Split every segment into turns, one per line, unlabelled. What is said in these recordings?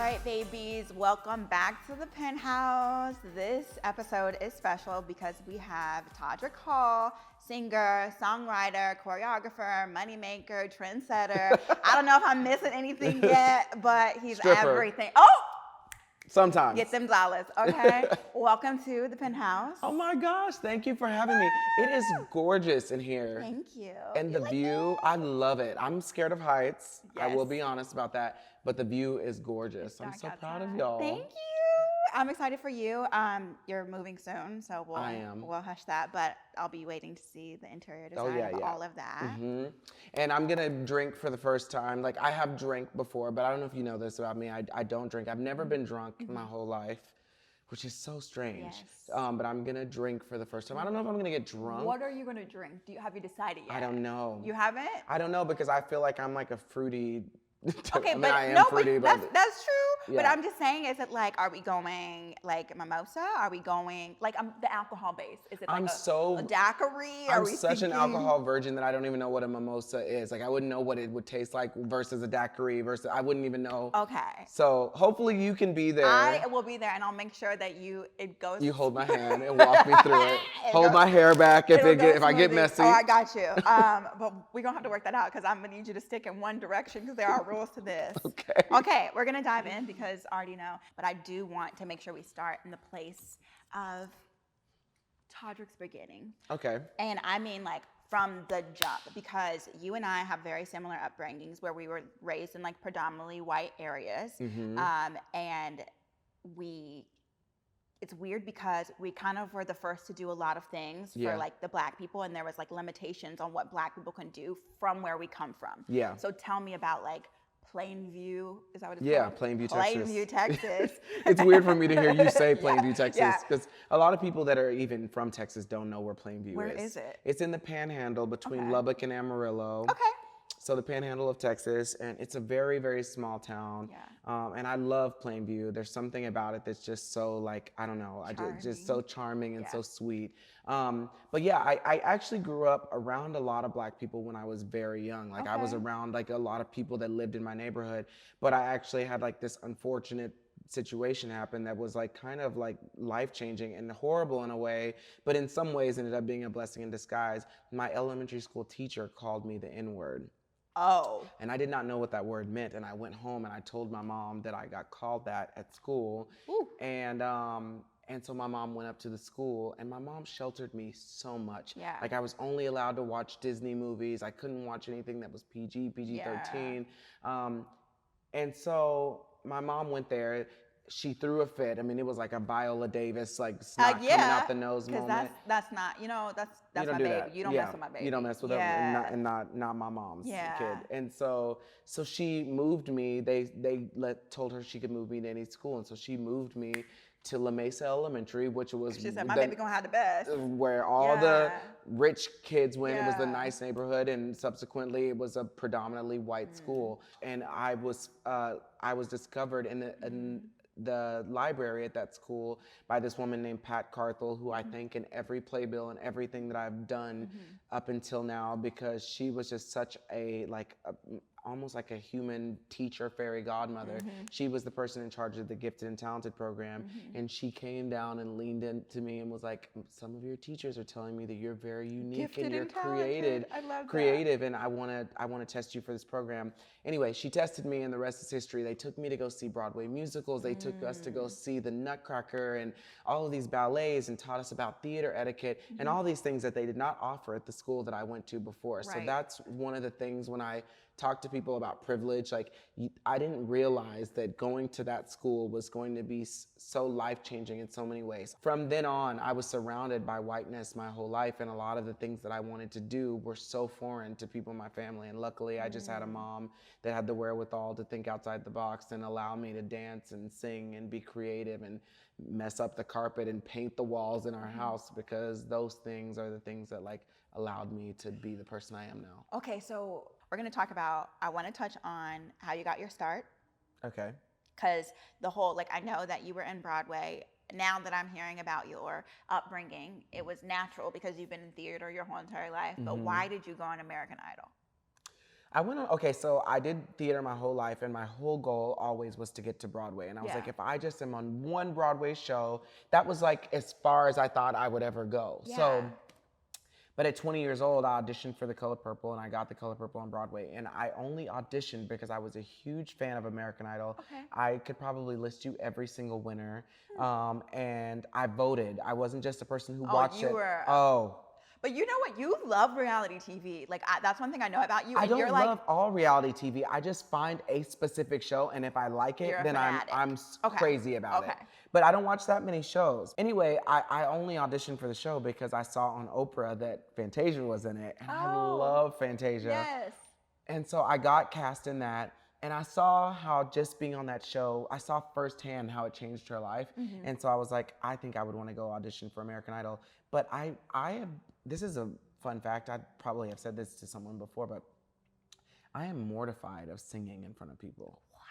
right, babies, welcome back to the Penthouse. This episode is special because we have Todrick Hall, singer, songwriter, choreographer, moneymaker, trendsetter. I don't know if I'm missing anything yet, but he's
Stripper.
everything. Oh!
Sometimes.
Get them dollars, okay? Welcome to the Penthouse.
Oh my gosh, thank you for having me. It is gorgeous in here.
Thank you.
And the view, I love it. I'm scared of heights. I will
Yes.
be honest about that. But the view is gorgeous. I'm so proud of y'all.
Thank you. I'm excited for you. You're moving soon, so we'll hush that. But I'll be waiting to see the interior design of all of that.
Mm-hmm. And I'm gonna drink for the first time. Like, I have drank before, but I don't know if you know this about me. I don't drink. I've never been drunk my whole life, which is so strange.
Yes.
But I'm gonna drink for the first time. I don't know if I'm gonna get drunk.
What are you gonna drink? Have you decided yet?
I don't know.
You haven't?
I don't know, because I feel like I'm like a fruity.
Okay,
I mean,
but
I am fruity,
but that's true.
Yeah.
But I'm just saying, is it like, are we going like mimosa? Are we going like the alcohol base? Is it like a daiquiri?
I'm such an alcohol virgin that I don't even know what a mimosa is. Like, I wouldn't know what it would taste like versus a daiquiri versus, I wouldn't even know.
Okay.
So hopefully you can be there.
I will be there, and I'll make sure that it goes.
You hold my hand and walk me through it. Hold my hair back if I get messy.
Oh, I got you. But we're gonna have to work that out because I'm gonna need you to stick in one direction because there are rules to this. Okay, we're gonna dive in because I already know, but I do want to make sure we start in the place of Todrick's beginning.
Okay.
And I mean, like, from the jump, because you and I have very similar upbringings where we were raised in like predominantly white areas. And it's weird because we kind of were the first to do a lot of things for like the Black people, and there was like limitations on what Black people can do from where we come from.
Yeah.
So tell me about like Plainview, is that what it's called?
Plainview, Texas.
Plainview, Texas.
It's weird for me to hear you say Plainview, Texas, because a lot of people that are even from Texas don't know where Plainview is.
Where is it?
It's in the Panhandle between Lubbock and Amarillo.
Okay.
So the Panhandle of Texas, and it's a very, very small town. And I love Plainview. There's something about it that's just so, like, I don't know, just so charming and so sweet. But yeah, I actually grew up around a lot of Black people when I was very young. Like, I was around like a lot of people that lived in my neighborhood, but I actually had like this unfortunate situation happen that was like kind of like life-changing and horrible in a way, but in some ways ended up being a blessing in disguise. My elementary school teacher called me the N-word.
Oh.
And I did not know what that word meant. And I went home and I told my mom that I got called that at school.
Ooh.
And so my mom went up to the school, and my mom sheltered me so much.
Yeah.
Like, I was only allowed to watch Disney movies. I couldn't watch anything that was PG-13. And so my mom went there. She threw a fit. I mean, it was like a Viola Davis, like, snot coming out the nose moment.
Because that's not, that's my baby.
That.
You don't mess with my baby.
You don't mess with her, and not my mom's kid. And so she moved me. They told her she could move me to any school, and so she moved me to La Mesa Elementary, which was
she said, my baby gonna have the best.
Where all the rich kids went. It was the nice neighborhood, and subsequently it was a predominantly white school. And I was discovered in the library at that school by this woman named Pat Carthel, who I thank in every playbill and everything that I've done up until now, because she was just such almost like a human teacher, fairy godmother. She was the person in charge of the Gifted and Talented program, and she came down and leaned into me and was like, some of your teachers are telling me that you're very unique
Gifted
and you're
and talented. I love
creative, and I want to test you for this program. Anyway, she tested me, and the rest is history. They took me to go see Broadway musicals. They took us to go see the Nutcracker and all of these ballets, and taught us about theater etiquette and all these things that they did not offer at the school that I went to before. So that's one of the things when I talk to people about privilege, like, I didn't realize that going to that school was going to be so life-changing in so many ways. From then on, I was surrounded by whiteness my whole life, and a lot of the things that I wanted to do were so foreign to people in my family. And luckily, I just had a mom that had the wherewithal to think outside the box and allow me to dance and sing and be creative and mess up the carpet and paint the walls in our house, because those things are the things that like allowed me to be the person I am now.
Okay, so we're gonna talk about, I wanna touch on how you got your start.
Okay.
Because the whole, like, I know that you were in Broadway. Now that I'm hearing about your upbringing, it was natural because you've been in theater your whole entire life, but why did you go on American Idol?
Okay, so I did theater my whole life, and my whole goal always was to get to Broadway. And I was
Yeah.
like, if I just am on one Broadway show, that was like as far as I thought I would ever go.
Yeah.
So, but at 20 years old, I auditioned for The Color Purple, and I got The Color Purple on Broadway. And I only auditioned because I was a huge fan of American Idol.
Okay.
I could probably list you every single winner, and I voted. I wasn't just a person who watched it.
But you know what? You love reality TV. Like, that's one thing I know about you.
I
And
don't
you're
love all reality TV. I just find a specific show, and if I like it,
You're a
then
fanatic.
I'm
Okay.
crazy about it.
Okay.
But I don't watch that many shows. Anyway, I only auditioned for the show because I saw on Oprah that Fantasia was in it, and I love Fantasia.
Yes.
And so I got cast in that, and I saw how just being on that show, I saw firsthand how it changed her life. And so I was like, I think I would want to go audition for American Idol. But this is a fun fact. I probably have said this to someone before, but I am mortified of singing in front of people.
What?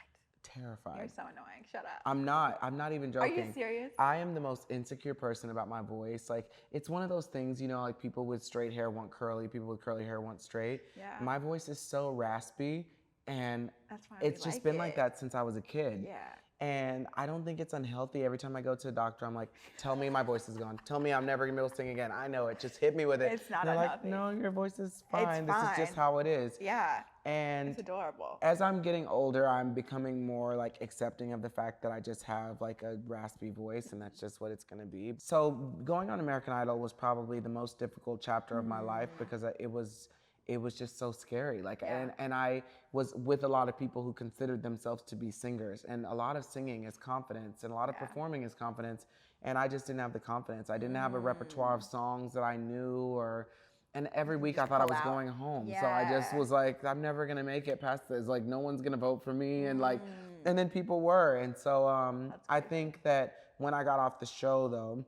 Terrified.
You're so annoying. Shut up.
I'm not even
Are
joking.
you serious?
I am the most insecure person about my voice. Like, it's one of those things, you know, like people with straight hair want curly, people with curly hair want straight.
Yeah.
My voice is so raspy, and
That's why
it's just been like that since I was a kid.
Yeah.
And I don't think it's unhealthy. Every time I go to a doctor, I'm like, tell me my voice is gone. Tell me I'm never gonna be able to sing again. I know it. Just hit me with it.
It's not
and they're
unhealthy.
like, no, your voice is fine. This is just
fine.
how it is.
Yeah.
And
It's adorable.
as I'm getting older, I'm becoming more like accepting of the fact that I just have like a raspy voice, and that's just what it's gonna be. So going on American Idol was probably the most difficult chapter of my life because it was just so scary. Like, and I was with a lot of people who considered themselves to be singers, and a lot of singing is confidence, and a lot of performing is confidence, and I just didn't have the confidence. I didn't have a repertoire of songs that I knew, and every week I thought I was going home. So I just was like, I'm never gonna make it past this. Like, no one's gonna vote for me, and like, and then people were, and so I think that when I got off the show though,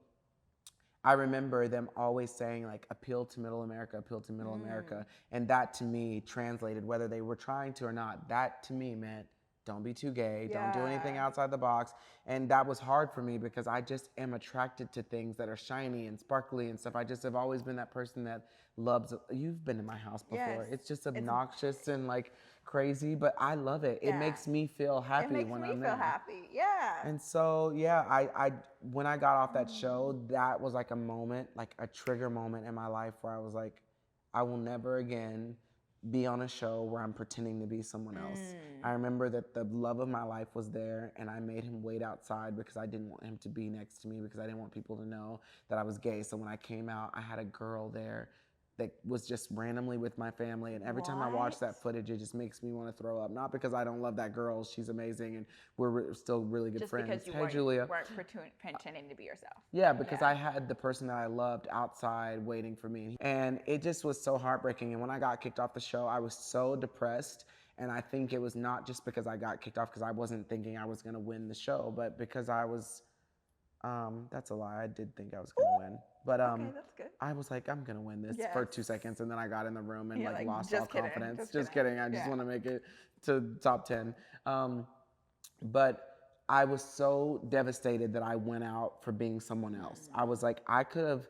I remember them always saying like, appeal to middle America, appeal to middle America. And that to me translated, whether they were trying to or not, that to me meant don't be too gay, don't do anything outside the box. And that was hard for me because I just am attracted to things that are shiny and sparkly and stuff. I just have always been that person that loves, you've been to my house before.
Yes.
It's just obnoxious and like crazy, but I love it. It makes me feel happy when I'm there.
It makes me feel happy, yeah.
And so, yeah, I when I got off that show, that was like a moment, like a trigger moment in my life where I was like, I will never again be on a show where I'm pretending to be someone else. I remember that the love of my life was there, and I made him wait outside because I didn't want him to be next to me because I didn't want people to know that I was gay. So when I came out, I had a girl there that was just randomly with my family, and every time I watch that footage, it just makes me want to throw up. Not because I don't love that girl, she's amazing, and we're still really good friends.
Just because you weren't pretending to be yourself.
Yeah, because I had the person that I loved outside waiting for me, and it just was so heartbreaking. And when I got kicked off the show, I was so depressed, and I think it was not just because I got kicked off because I wasn't thinking I was going to win the show, but because I was, that's a lie, I did think I was going to win. But
okay, that's good.
I was like, I'm gonna win this for 2 seconds, and then I got in the room and like lost all confidence. Just kidding. I just want to make it to top 10. But I was so devastated that I went out for being someone else. I was like, I could have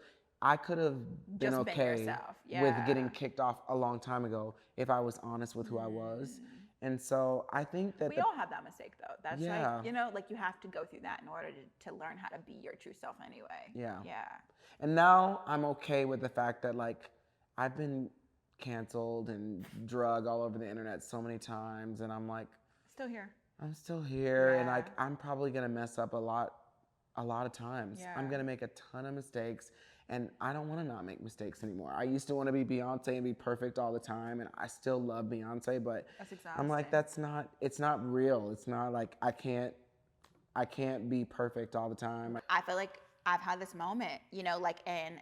been
Just
okay
yourself.
with getting kicked off a long time ago if I was honest with who I was. And so I think that
we all have that mistake though. That's
Yeah.
like, you know, like you have to go through that in order to learn how to be your true self anyway.
Yeah.
Yeah.
And now I'm okay with the fact that like I've been canceled and drug all over the internet so many times, and I'm like,
Still here.
I'm still here, and
Yeah.
like I'm probably gonna mess up a lot of times.
Yeah.
I'm gonna make a ton of mistakes, and I don't want to not make mistakes anymore. I used to want to be Beyonce and be perfect all the time, and I still love Beyonce, but
That's
I'm like, it's not real. It's not like I can't be perfect all the time.
I feel like I've had this moment, you know, like in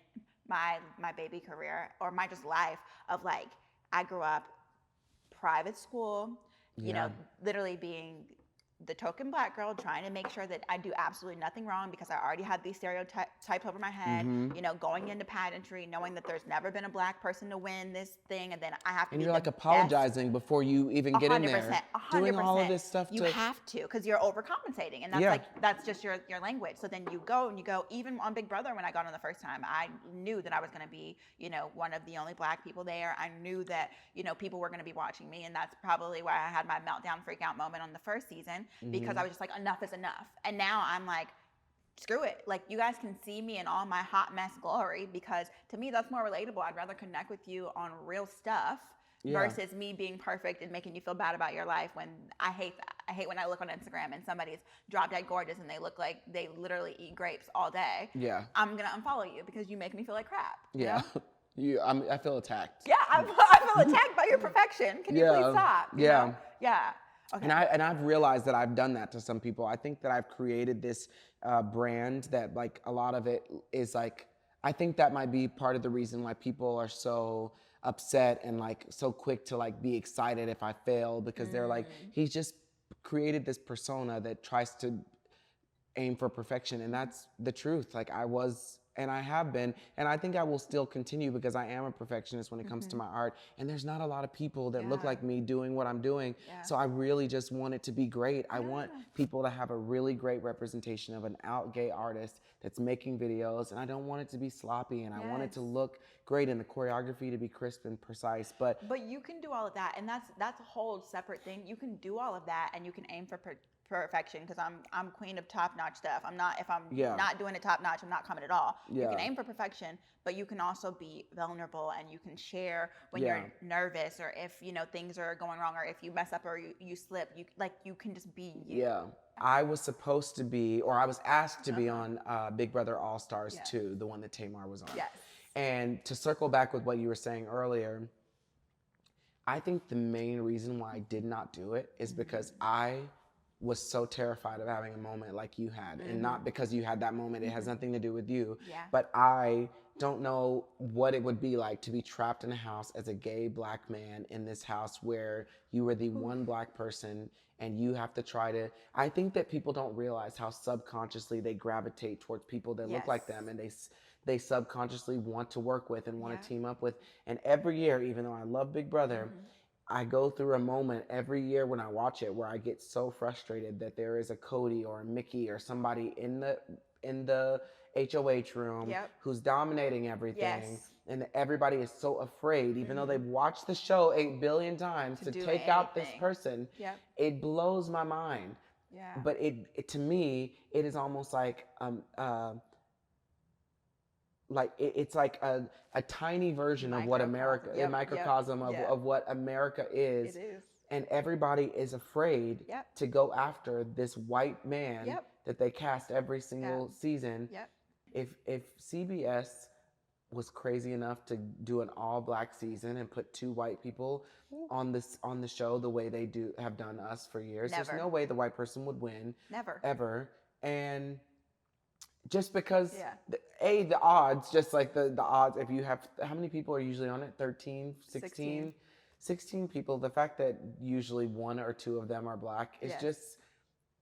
my baby career or my just life of like, I grew up private school, you know, literally being the token black girl trying to make sure that I do absolutely nothing wrong because I already had these stereotypes over my head, you know, going into pageantry, knowing that there's never been a black person to win this thing, and then I have to
And
be
you're
the
like apologizing before you even get in there.
100%.
Doing all of this stuff
You have to, because you're overcompensating, and that's
Yeah.
like, that's just your language. So then you go, even on Big Brother, when I got on the first time, I knew that I was going to be, you know, one of the only black people there. I knew that, you know, people were going to be watching me, and that's probably why I had my meltdown freak out moment on the first season, because I was just like, enough is enough. And now I'm like, screw it. Like, you guys can see me in all my hot mess glory, because to me that's more relatable. I'd rather connect with you on real stuff versus me being perfect and making you feel bad about your life, when I hate that. I hate when I look on Instagram and somebody's drop dead gorgeous and they look like they literally eat grapes all day.
Yeah.
I'm going to unfollow you because you make me feel like crap.
Yeah.
You know?
I feel attacked.
Yeah, I feel attacked by your perfection. Can you please stop? You know? Yeah. Okay.
And I've realized that I've done that to some people. I think that I've created this brand that, like, a lot of it is like, I think that might be part of the reason why people are so upset and like so quick to like be excited if I fail, because they're like, he's just created this persona that tries to aim for perfection, and that's the truth. Like, I was, and I have been, and I think I will still continue, because I am a perfectionist when it comes to my art, and there's not a lot of people that look like me doing what I'm doing. So I really just want it to be great. I want people to have a really great representation of an out gay artist that's making videos, and I don't want it to be sloppy, and I want it to look great, and the choreography to be crisp and precise. But
you can do all of that, and that's a whole separate thing. You can do all of that, and you can aim for perfection, because I'm queen of top-notch stuff. I'm not, if I'm not doing it top-notch, I'm not coming at all. You can aim for perfection, but you can also be vulnerable, and you can share when you're nervous, or if, you know, things are going wrong, or if you mess up or you slip, you can just be you.
I was supposed to be, or I was asked to be on Big Brother All Stars 2, the one that Tamar was on. And to circle back with what you were saying earlier, I think the main reason why I did not do it is because I was so terrified of having a moment like you had, and not because you had that moment. It has nothing to do with you. But I don't know what it would be like to be trapped in a house as a gay black man in this house where you were the one black person, and you have to try to, I think that people don't realize how subconsciously they gravitate towards people that look like them, and they subconsciously want to work with and want to team up with. And every year, even though I love Big Brother, I go through a moment every year when I watch it where I get so frustrated that there is a Cody or a Mickey or somebody in the HOH room who's dominating everything, and that everybody is so afraid, even though they've watched the show 8 billion times, to take out this person. It blows my mind. But it to me, it is almost like it's like a tiny version of what America, a microcosm of what America is. It is. And everybody is afraid to go after this white man that they cast every single season. If CBS was crazy enough to do an all-black season and put 2 white people on the show the way they have done us for years, there's no way the white person would win. Never. Ever. And just because the odds, just like the odds, if you have, how many people are usually on it? 13, 16 people. The fact that usually 1 or 2 of them are black is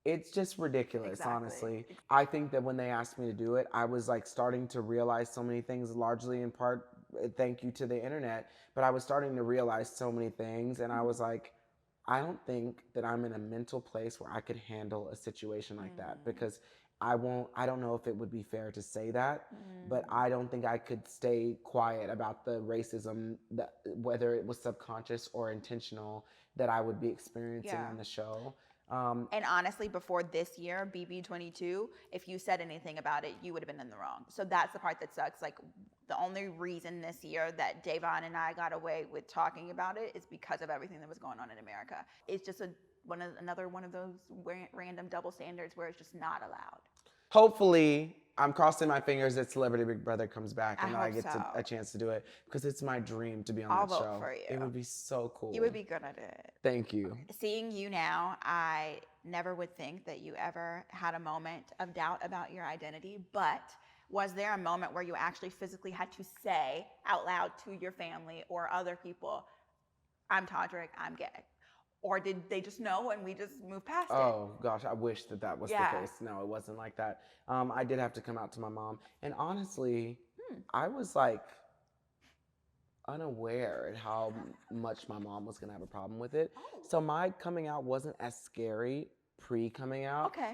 it's just ridiculous, honestly. I think that when they asked me to do it, I was like starting to realize so many things, largely in part thank you to the internet, but I was starting to realize so many things, and I was like, I don't think that I'm in a mental place where I could handle a situation like that, because I don't know if it would be fair to say that, but I don't think I could stay quiet about the racism, that whether it was subconscious or intentional, that I would be experiencing on the show.
And honestly, before this year, BB22, if you said anything about it, you would have been in the wrong. So that's the part that sucks. Like, the only reason this year that Davon and I got away with talking about it is because of everything that was going on in America. It's just another one of those random double standards where it's just not allowed.
Hopefully, I'm crossing my fingers that Celebrity Big Brother comes back and I get a chance to do it, because it's my dream to be on that show.
I'll vote for you.
It would be so cool.
You would be good at it.
Thank you.
Seeing you now, I never would think that you ever had a moment of doubt about your identity, but was there a moment where you actually physically had to say out loud to your family or other people, I'm Todrick, I'm gay? Or did they just know and we just moved past it?
Oh gosh, I wish that was the case. No, it wasn't like that. I did have to come out to my mom, and honestly, I was like unaware at how much my mom was gonna have a problem with it. So my coming out wasn't as scary pre-coming out.
Okay.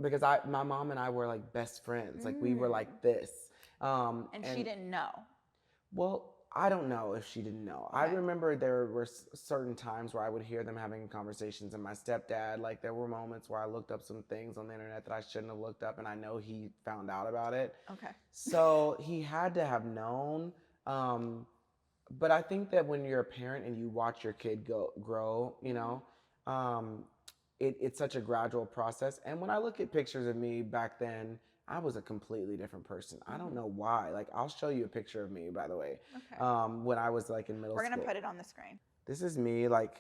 Because my mom and I were like best friends. Like we were like this.
And she didn't know.
Well, I don't know if she didn't know. I remember there were certain times where I would hear them having conversations, and my stepdad, like there were moments where I looked up some things on the internet that I shouldn't have looked up, and I know he found out about it.
Okay.
So he had to have known. But I think that when you're a parent and you watch your kid grow, you know, it's such a gradual process. And when I look at pictures of me back then, I was a completely different person. I don't know why. Like, I'll show you a picture of me, by the way.
Okay.
When I was like in middle school.
We're going to put it on the screen.
This is me like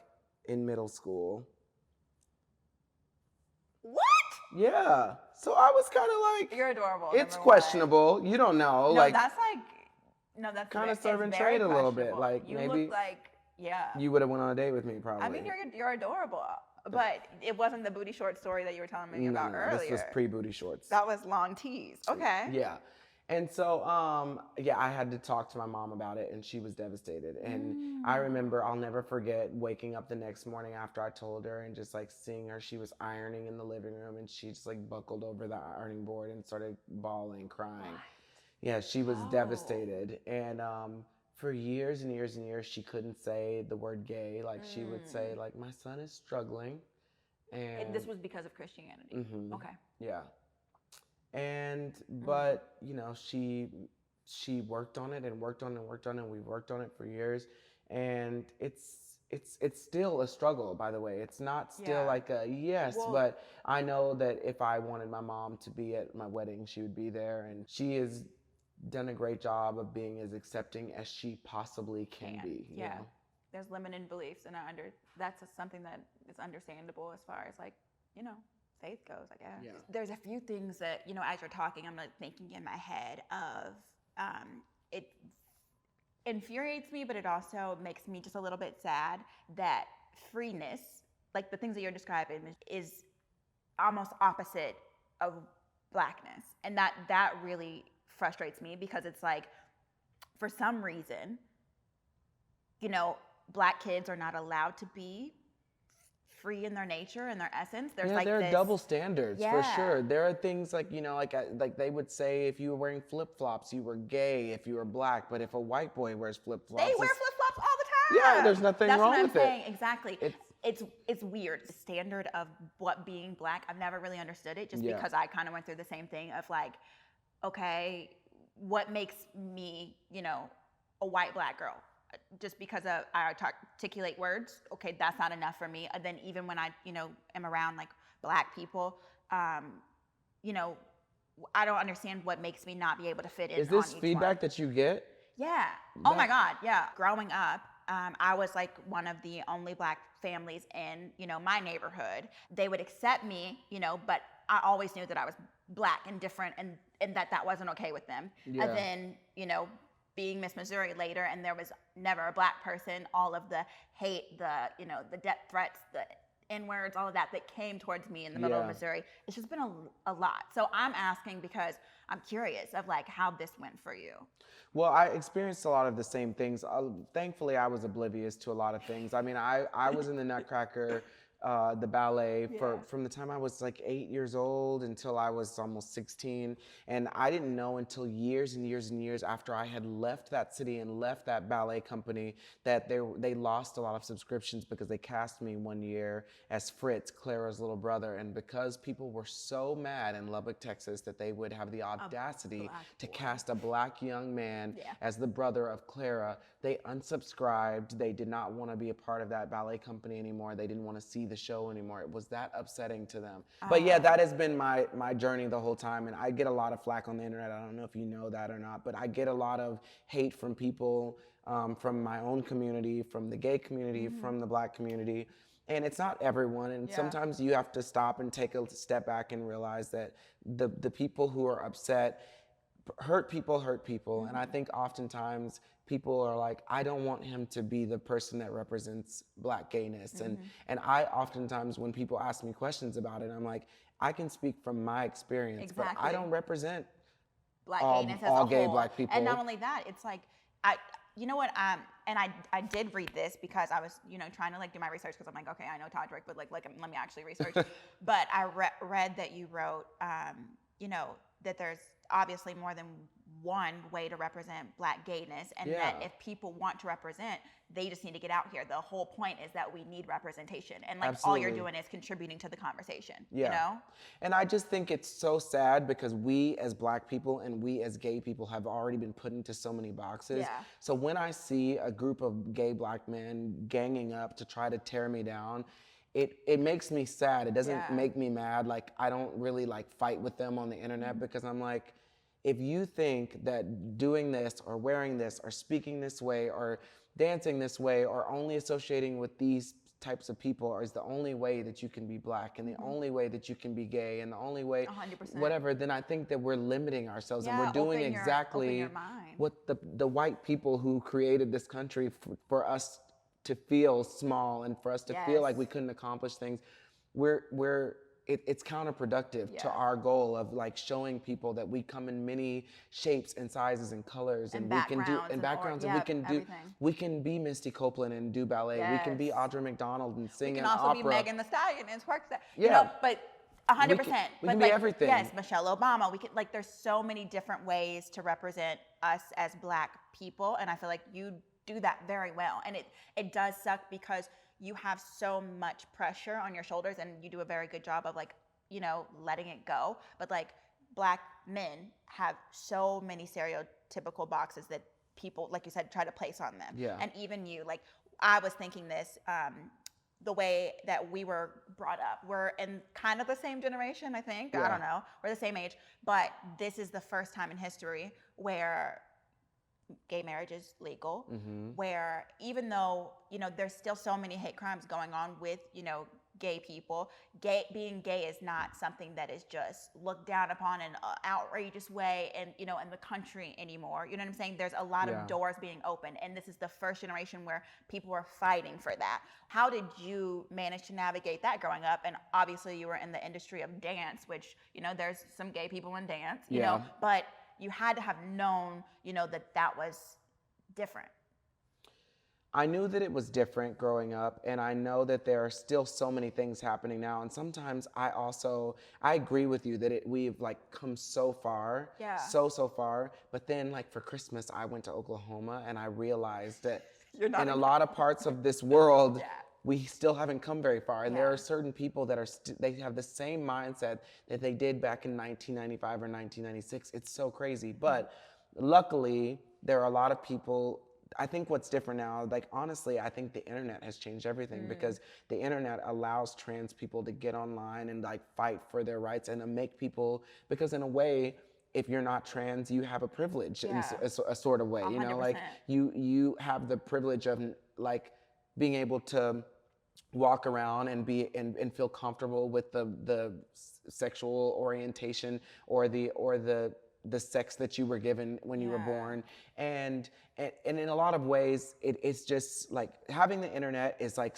in middle school.
What?
Yeah. So I was kind of like.
You're adorable.
It's questionable. You don't know.
No,
like
that's
kind of serve and trade a little bit. Like
you
maybe
look like,
you would have went on a date with me probably.
I mean, you're adorable. But it wasn't the booty shorts story that you were telling me about earlier.
This was pre-booty shorts.
That was long tees. Okay.
Yeah. And so, I had to talk to my mom about it, and she was devastated. And I remember, I'll never forget waking up the next morning after I told her and just like seeing her. She was ironing in the living room, and she just like buckled over the ironing board and started bawling, crying.
What?
Yeah, she was devastated. And for years and years and years, she couldn't say the word gay. Like she would say, like, my son is struggling. And
this was because of Christianity. Okay.
Yeah. And but you know, she worked on it and worked on it and worked on it, and we worked on it for years. And it's still a struggle, by the way. It's not still like a yes, but I know that if I wanted my mom to be at my wedding, she would be there, and she has done a great job of being as accepting as she possibly can be. You know?
There's limited beliefs, and that's something that is understandable as far as like, you know, faith goes, I guess. Yeah. There's a few things that, you know, as you're talking, I'm like thinking in my head of it infuriates me, but it also makes me just a little bit sad that freeness, like the things that you're describing, is almost opposite of blackness. And that really frustrates me, because it's like, for some reason, you know, black kids are not allowed to be free in their nature and their essence. There's
there are double standards for sure. There are things like, you know, like they would say if you were wearing flip-flops, you were gay if you were black, but if a white boy wears flip-flops,
they wear flip-flops all the time.
Yeah, there's nothing wrong with it.
That's what I'm saying. Exactly. It's weird. The standard of what being black, I've never really understood it, just because I kind of went through the same thing of like, okay, what makes me, you know, a white black girl? Just because I articulate words, okay, that's not enough for me. And then even when I, you know, am around like black people, you know, I don't understand what makes me not be able to fit in.
Is this feedback that you get?
Yeah. Oh my God. Yeah. Growing up, I was like one of the only black families in, you know, my neighborhood. They would accept me, you know, but I always knew that I was black and different, and that wasn't okay with them. Yeah. And then, you know, being Miss Missouri later, and there was never a black person, all of the hate, the, you know, the death threats, the N-words, all of that came towards me in the middle of Missouri. It's just been a lot. So I'm asking because I'm curious of like how this went for you.
Well, I experienced a lot of the same things. Thankfully, I was oblivious to a lot of things. I mean, I was in the Nutcracker, the ballet from the time I was like 8 years old until I was almost 16. And I didn't know until years and years and years after I had left that city and left that ballet company that they lost a lot of subscriptions because they cast me one year as Fritz, Clara's little brother. And because people were so mad in Lubbock, Texas, that they would have the audacity to cast a black young man as the brother of Clara, they unsubscribed. They did not want to be a part of that ballet company anymore. They didn't want to see the show anymore. It was that upsetting to them. But yeah, that has been my journey the whole time, and I get a lot of flack on the internet. I don't know if you know that or not, but I get a lot of hate from people from my own community, from the gay community, from the black community. And it's not everyone, and sometimes you have to stop and take a step back and realize that the people who are upset hurt people. And I think oftentimes people are like, I don't want him to be the person that represents Black gayness. And I oftentimes, when people ask me questions about it, I'm like, I can speak from my experience, but I don't represent
Black gayness as
all
a
gay
whole.
Black people.
And not only that, it's like, you know what, and I did read this because I was, trying to like do my research, because I'm like, okay, I know Todrick, but like let me actually research. But I read that you wrote, that there's obviously more than one way to represent Black gayness, and that if people want to represent, they just need to get out here. The whole point is that we need representation, and like all you're doing is contributing to the conversation.
And I just think it's so sad because we as Black people and we as gay people have already been put into so many boxes. So when I see a group of gay Black men ganging up to try to tear me down, it makes me sad. It doesn't make me mad. Like, I don't really like fight with them on the internet, because I'm like, if you think that doing this or wearing this or speaking this way or dancing this way or only associating with these types of people is the only way that you can be Black and the only way that you can be gay and the only way
100%.
whatever, then I think that we're limiting ourselves, and we're doing exactly what the white people who created this country for us to feel small and for us to feel like we couldn't accomplish things. It's counterproductive to our goal of like showing people that we come in many shapes and sizes and colors, and we can do backgrounds, and we can be Misty Copeland and do ballet. We can be Audra McDonald and sing in opera.
We can also be Megan Thee Stallion and twerk that. But 100%.
We can be everything.
Yes, Michelle Obama. We can, like, there's so many different ways to represent us as Black people, and I feel like you do that very well. And it does suck because you have so much pressure on your shoulders, and you do a very good job of like, letting it go. But like, Black men have so many stereotypical boxes that people, like you said, try to place on them. And even you, like, I was thinking this, the way that we were brought up, we're in kind of the same generation, I think. I don't know. We're the same age, but this is the first time in history where gay marriage is legal, where even though, there's still so many hate crimes going on with, gay people, being gay is not something that is just looked down upon in an outrageous way in the country anymore. You know what I'm saying? There's a lot of doors being opened, and this is the first generation where people are fighting for that. How did you manage to navigate that growing up? And obviously you were in the industry of dance, which, there's some gay people in dance, you know, but you had to have known, that was different.
I knew that it was different growing up, and I know that there are still so many things happening now. And sometimes I agree with you that we've like come so far, so far. But then, like, for Christmas, I went to Oklahoma, and I realized that in a lot of parts of this world, we still haven't come very far. And there are certain people that they have the same mindset that they did back in 1995 or 1996. It's so crazy. But luckily, there are a lot of people. I think what's different now, like, honestly, I think the internet has changed everything, because the internet allows trans people to get online and like fight for their rights and to make people, because in a way, if you're not trans, you have a privilege in a sort of way,
100%.
like you have the privilege of like being able to walk around and be and feel comfortable with the sexual orientation or the sex that you were given when you were born. And in a lot of ways, it's just like having the internet is like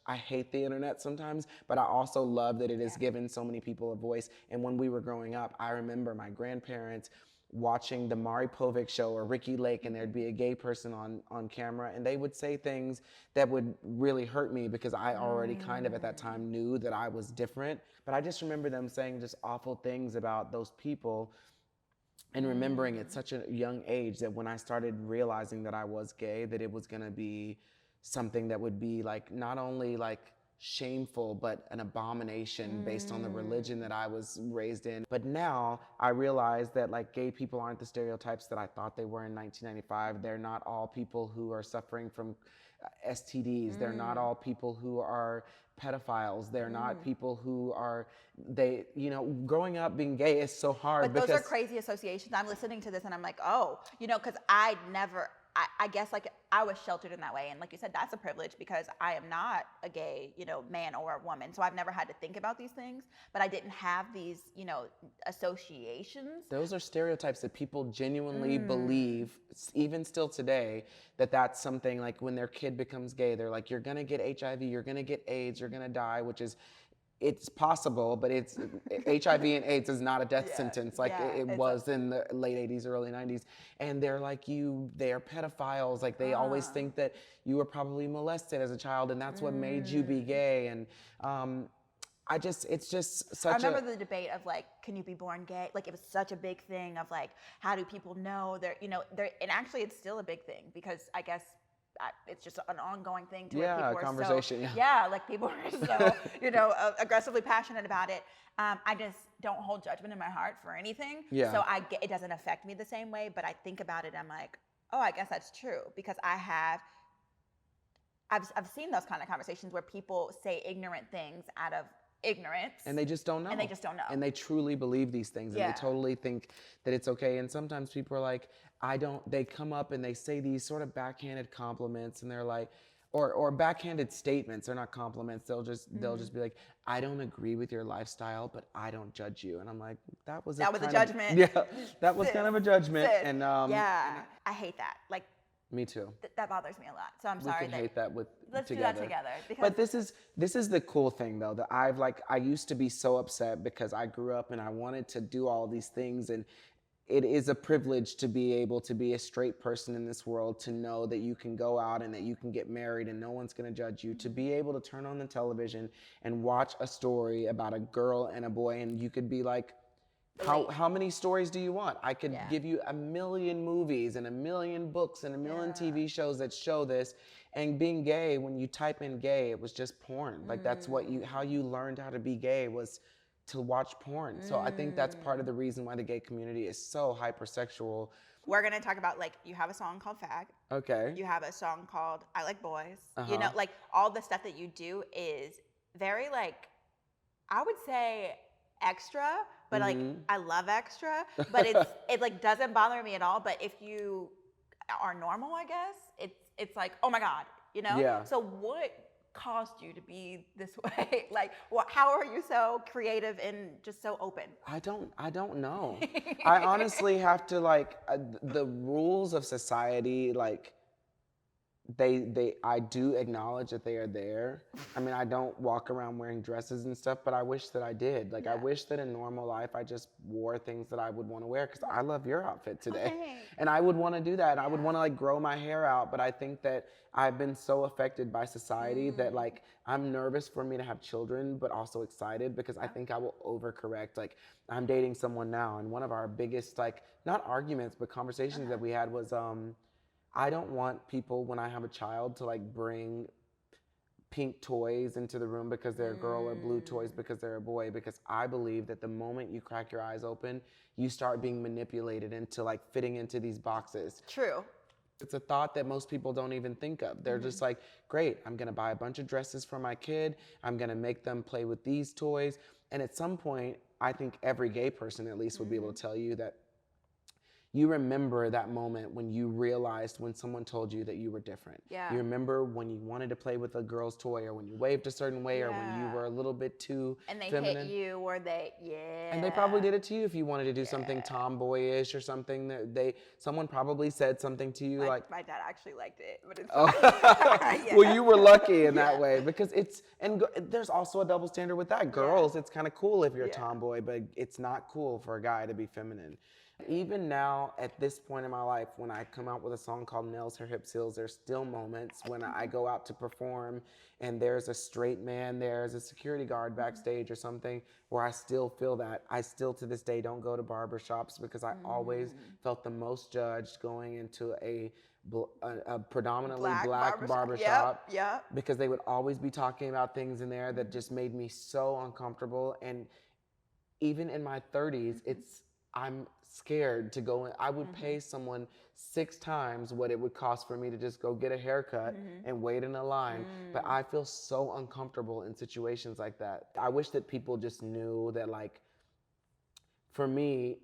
I hate the internet sometimes, but I also love that it has given so many people a voice. And when we were growing up, I remember my grandparents watching the Maury Povich show or Ricky Lake, and there'd be a gay person on camera, and they would say things that would really hurt me because I already kind of at that time knew that I was different. But I just remember them saying just awful things about those people, and remembering at such a young age that when I started realizing that I was gay, that it was gonna be something that would be like not only like shameful, but an abomination based on the religion that I was raised in. But now I realize that like gay people aren't the stereotypes that I thought they were in 1995. They're not all people who are suffering from STDs. They're not all people who are pedophiles. They're not people who are, growing up being gay is so hard.
But those are crazy associations. I'm listening to this and I'm like, oh, because I I guess like I was sheltered in that way. And like you said, that's a privilege because I am not a gay, man or a woman. So I've never had to think about these things, but I didn't have these, associations.
Those are stereotypes that people genuinely believe, even still today, that that's something like when their kid becomes gay, they're like, you're gonna get HIV, you're gonna get AIDS, you're gonna die, which is, it's possible, but it's HIV and AIDS is not a death sentence like it was in the late 80s, early 90s. And they're like, they're pedophiles. Like they always think that you were probably molested as a child and that's what made you be gay. And it's just such
I remember the debate of like, can you be born gay? Like it was such a big thing of like, how do people know and actually it's still a big thing because I guess it's just an ongoing thing to where people are
conversation.
Like people are so, aggressively passionate about it. I just don't hold judgment in my heart for anything.
Yeah.
So it doesn't affect me the same way, but I think about it, I'm like, oh, I guess that's true because I've seen those kind of conversations where people say ignorant things out of ignorance.
And they just don't know. And they truly believe these things and they totally think that it's okay. And sometimes people are like, they come up and they say these sort of backhanded compliments and they're like, or backhanded statements. They're not compliments. They'll just be like, I don't agree with your lifestyle, but I don't judge you. And I'm like, that was a judgment. That was kind of a judgment. And
I hate that. Like,
me too.
That bothers me a lot. So I'm sorry.
We can hate that
let's
together.
do that together.
But this is the cool thing though, that I used to be so upset because I grew up and I wanted to do all these things, and it is a privilege to be able to be a straight person in this world, to know that you can go out and that you can get married and no one's going to judge you, to be able to turn on the television and watch a story about a girl and a boy and you could be like, how many stories do you want? I could give you a million movies and a million books and a million TV shows that show this. And being gay, when you type in gay, it was just porn. Like that's how you learned how to be gay, was to watch porn. So I think that's part of the reason why the gay community is so hypersexual.
We're gonna talk about, like, you have a song called Fag.
Okay.
You have a song called I Like Boys. Like all the stuff that you do is very, like, I would say extra, but like I love extra, but it like doesn't bother me at all. But if you are normal, I guess it's like, oh my God,
Yeah.
So what caused you to be this way? Like, how are you so creative and just so open?
I don't know. I honestly have to, like, the rules of society, like, I do acknowledge that they are there. I mean, I don't walk around wearing dresses and stuff, but I wish that I did. Like, I wish that in normal life I just wore things that I would want to wear, because I love your outfit today.
Okay.
And I would want to do that. And I would want to, like, grow my hair out, but I think that I've been so affected by society that, like, I'm nervous for me to have children, but also excited because I think I will overcorrect. Like, I'm dating someone now, and one of our biggest, like, not arguments, but conversations that we had was, I don't want people, when I have a child, to, like, bring pink toys into the room because they're a girl, or blue toys because they're a boy, because I believe that the moment you crack your eyes open, you start being manipulated into, like, fitting into these boxes.
True.
It's a thought that most people don't even think of. They're just like, great, I'm gonna buy a bunch of dresses for my kid, I'm gonna make them play with these toys. And at some point, I think every gay person at least would be able to tell you that you remember that moment when you realized when someone told you that you were different.
Yeah.
You remember when you wanted to play with a girl's toy, or when you waved a certain way, or when you were a little bit too feminine.
Hit you, or
And they probably did it to you if you wanted to do something tomboyish or something. That someone probably said something to you, like,
my dad actually liked it, but it's
Well, you were lucky in that way, because there's also a double standard with that. Girls, it's kind of cool if you're a tomboy, but it's not cool for a guy to be feminine. Even now, at this point in my life, when I come out with a song called Nails Her Hips Heals, there's still moments when I go out to perform and there's a straight man, there's a security guard backstage or something, where I still feel that. I still, to this day, don't go to barbershops because I always felt the most judged going into a predominantly black barbershop.
Yep.
Because they would always be talking about things in there that just made me so uncomfortable. And even in my 30s, I'm scared to go in. I would pay someone 6 times what it would cost for me to just go get a haircut and wait in a line. But I feel so uncomfortable in situations like that. I wish that people just knew that, like, for me,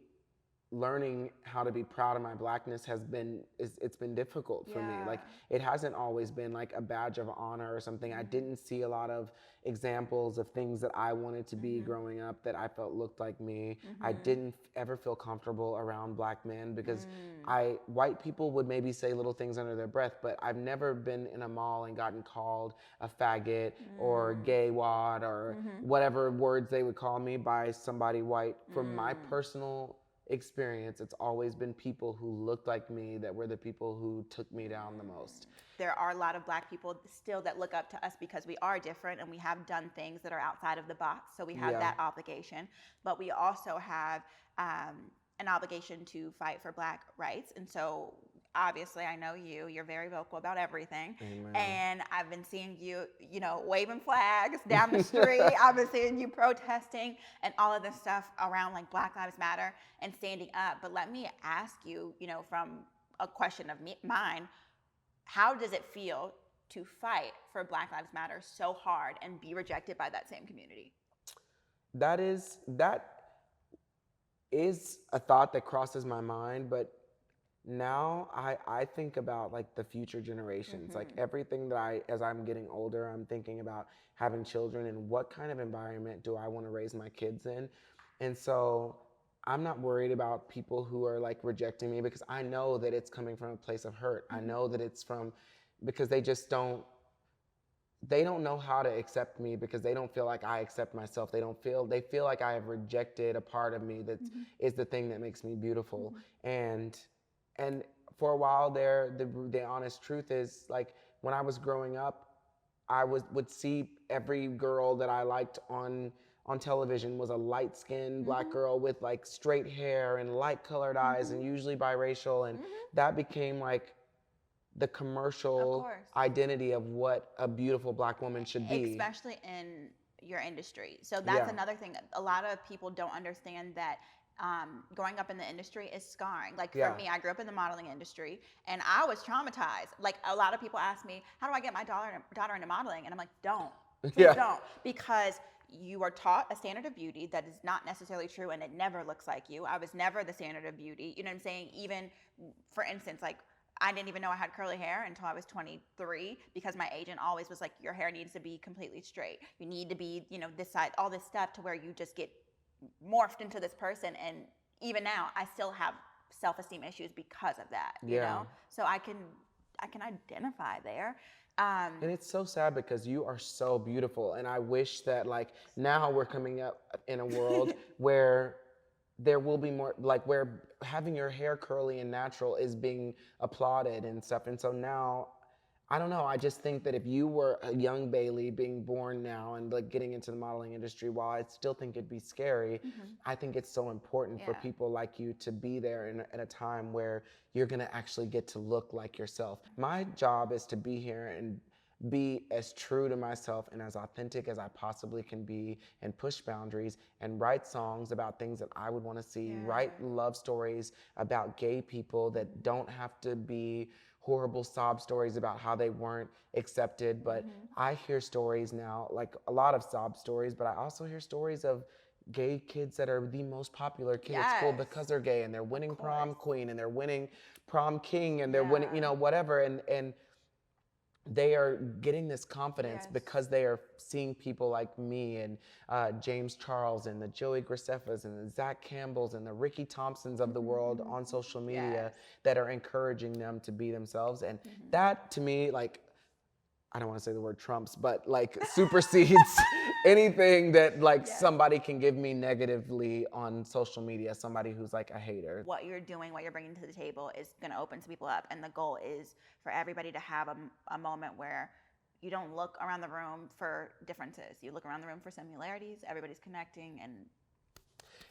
learning how to be proud of my blackness it's been difficult for me. Like, it hasn't always been like a badge of honor or something. I didn't see a lot of examples of things that I wanted to be growing up that I felt looked like me. I didn't ever feel comfortable around black men because white people would maybe say little things under their breath, but I've never been in a mall and gotten called a faggot or gay wad or whatever words they would call me by somebody white. From my personal experience, it's always been people who looked like me that were the people who took me down the most.
There are a lot of black people still that look up to us because we are different and we have done things that are outside of the box. So we have that obligation, but we also have an obligation to fight for black rights. And so obviously, I know you're very vocal about everything.
Amen.
And I've been seeing you, waving flags down the street. I've been seeing you protesting and all of this stuff around like Black Lives Matter and standing up. But let me ask you, from a question of mine, how does it feel to fight for Black Lives Matter so hard and be rejected by that same community?
That is a thought that crosses my mind, but now I think about like the future generations, like everything that as I'm getting older, I'm thinking about having children and what kind of environment do I want to raise my kids in. And so I'm not worried about people who are like rejecting me because I know that it's coming from a place of hurt. I know that it's because they don't know how to accept me because they don't feel like I accept myself. They feel like I have rejected a part of me that is the thing that makes me beautiful. And for a while there, the honest truth is, like, when I was growing up, I would see every girl that I liked on television was a light-skinned black girl with like straight hair and light-colored eyes and usually biracial, and that became like the commercial identity of what a beautiful black woman should be.
Especially in your industry. So that's another thing. A lot of people don't understand that growing up in the industry is scarring. Like for me, I grew up in the modeling industry and I was traumatized. Like a lot of people ask me, how do I get my daughter into modeling? And I'm like, don't. Please don't. Because you are taught a standard of beauty that is not necessarily true and it never looks like you. I was never the standard of beauty. You know what I'm saying? Even, for instance, like I didn't even know I had curly hair until I was 23 because my agent always was like, your hair needs to be completely straight. You need to be, this side, all this stuff to where you just get morphed into this person. And even now, I still have self-esteem issues because of that, you know? So I can identify there.
And it's so sad because you are so beautiful. And I wish that like now we're coming up in a world where there will be more, like where having your hair curly and natural is being applauded and stuff. And so now, I don't know, I just think that if you were a young Bayleigh being born now and like getting into the modeling industry, while I still think it'd be scary, I think it's so important for people like you to be there at a time where you're gonna actually get to look like yourself. My job is to be here and be as true to myself and as authentic as I possibly can be and push boundaries and write songs about things that I would want to see, write love stories about gay people that don't have to be horrible sob stories about how they weren't accepted. But I hear stories now, like a lot of sob stories, but I also hear stories of gay kids that are the most popular kid at school because they're gay and they're winning prom queen and they're winning prom king and they're winning, whatever. And they are getting this confidence because they are seeing people like me and James Charles and the Joey Graceffas and the Zach Campbells and the Ricky Thompsons of the world on social media that are encouraging them to be themselves. And that, to me, like, I don't want to say the word trumps, but like supersedes anything that like somebody can give me negatively on social media, somebody who's like a hater.
What you're doing, what you're bringing to the table is going to open some people up. And the goal is for everybody to have a moment where you don't look around the room for differences. You look around the room for similarities. Everybody's connecting.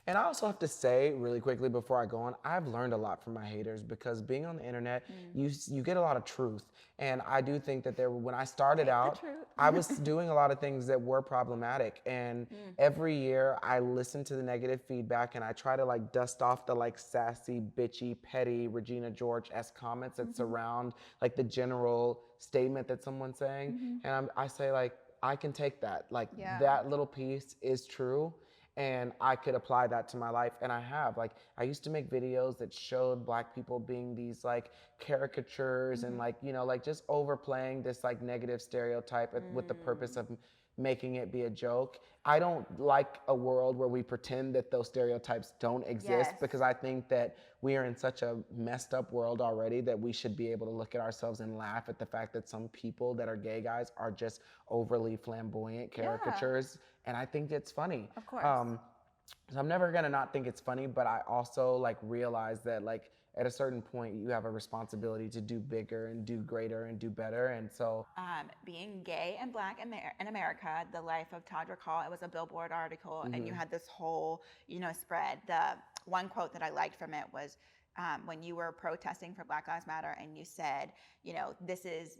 And I also have to say really quickly before I go on, I've learned a lot from my haters because being on the internet, you get a lot of truth. And I do think that when I started out, I was doing a lot of things that were problematic. And every year I listen to the negative feedback and I try to like dust off the like sassy, bitchy, petty Regina George-esque comments that surround like the general statement that someone's saying. And I say like, I can take that. Like that little piece is true. And I could apply that to my life, and I have. Like, I used to make videos that showed Black people being these like caricatures and like, you know, like just overplaying this like negative stereotype with the purpose of making it be a joke. I don't like a world where we pretend that those stereotypes don't exist,
Yes.
because I think that we are in such a messed up world already that we should be able to look at ourselves and laugh at the fact that some people that are gay guys are just overly flamboyant caricatures. And I think it's funny.
Of course.
So I'm never gonna not think it's funny, but I also like realize that like at a certain point you have a responsibility to do bigger and do greater and do better. And so
being gay and Black in America, the life of Todrick Hall, it was a Billboard article, and you had this whole, you know, spread. The one quote that I liked from it was when you were protesting for Black Lives Matter, and you said, you know, this is,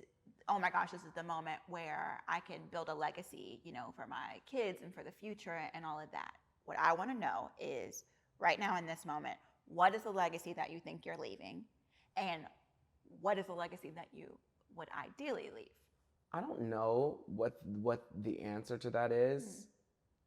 oh my gosh, this is the moment where I can build a legacy, you know, for my kids and for the future and all of that. What I want to know is, right now in this moment, what is the legacy that you think you're leaving? And what is the legacy that you would ideally leave?
I don't know what the answer to that is,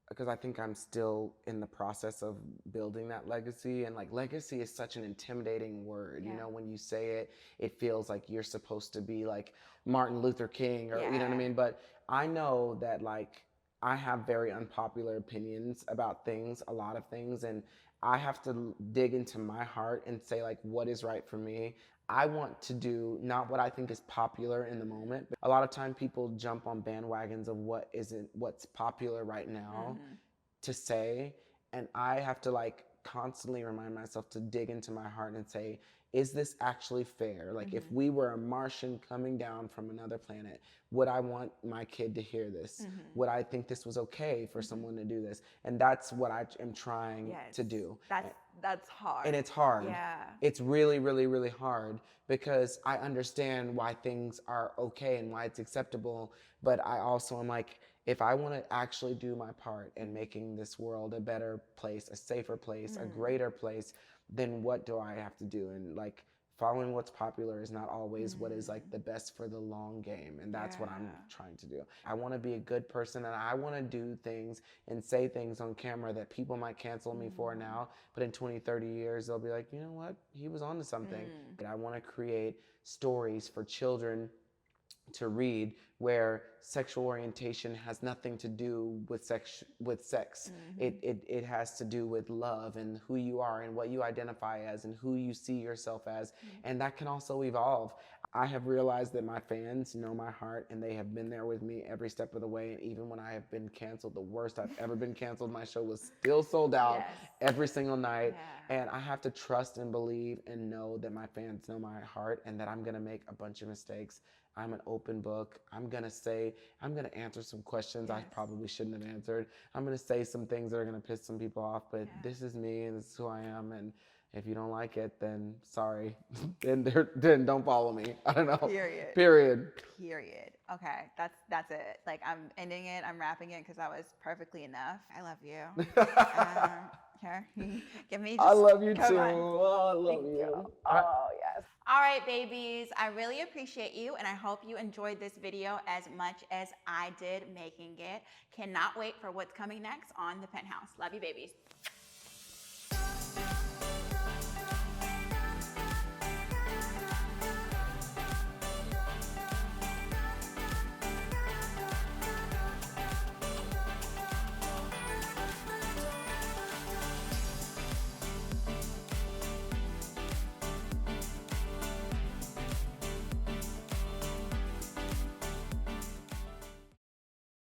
because I think I'm still in the process of building that legacy. And like, legacy is such an intimidating word. You know, when you say it, it feels like you're supposed to be like Martin Luther King, or you know what I mean? But I know that like I have very unpopular opinions about things, a lot of things, and I have to dig into my heart and say like, what is right for me? I want to do not what I think is popular in the moment. A lot of time people jump on bandwagons of what's popular right now to say, and I have to like constantly remind myself to dig into my heart and say, is this actually fair? Like, if we were a Martian coming down from another planet, would I want my kid to hear this? Would I think this was okay for someone to do this? And that's what I am trying to do.
That's hard.
And it's hard.
Yeah.
It's really, really, really hard, because I understand why things are okay and why it's acceptable. But I also am like, if I want to actually do my part in making this world a better place, a safer place, a greater place, then what do I have to do? And like, following what's popular is not always what is like the best for the long game. And that's what I'm trying to do. I want to be a good person, and I want to do things and say things on camera that people might cancel me for now, but in 20, 30 years, they'll be like, you know what? He was onto something. And I want to create stories for children to read where sexual orientation has nothing to do with sex. It has to do with love and who you are and what you identify as and who you see yourself as. And that can also evolve. I have realized that my fans know my heart, and they have been there with me every step of the way. And even when I have been canceled, the worst I've ever been canceled, my show was still sold out every single night. And I have to trust and believe and know that my fans know my heart, and that I'm gonna make a bunch of mistakes. I'm an open book. I'm gonna answer some questions I probably shouldn't have answered. I'm gonna say some things that are gonna piss some people off, but this is me and this is who I am. And if you don't like it, then sorry. then don't follow me. I don't know. Period.
Okay, that's it. Like, I'm ending it. I'm wrapping it, because that was perfectly enough. I love you. Here, give me.
I love you too. Oh, I love you.
Oh yes. All right, babies. I really appreciate you, and I hope you enjoyed this video as much as I did making it. Cannot wait for what's coming next on the Penthouse. Love you, babies.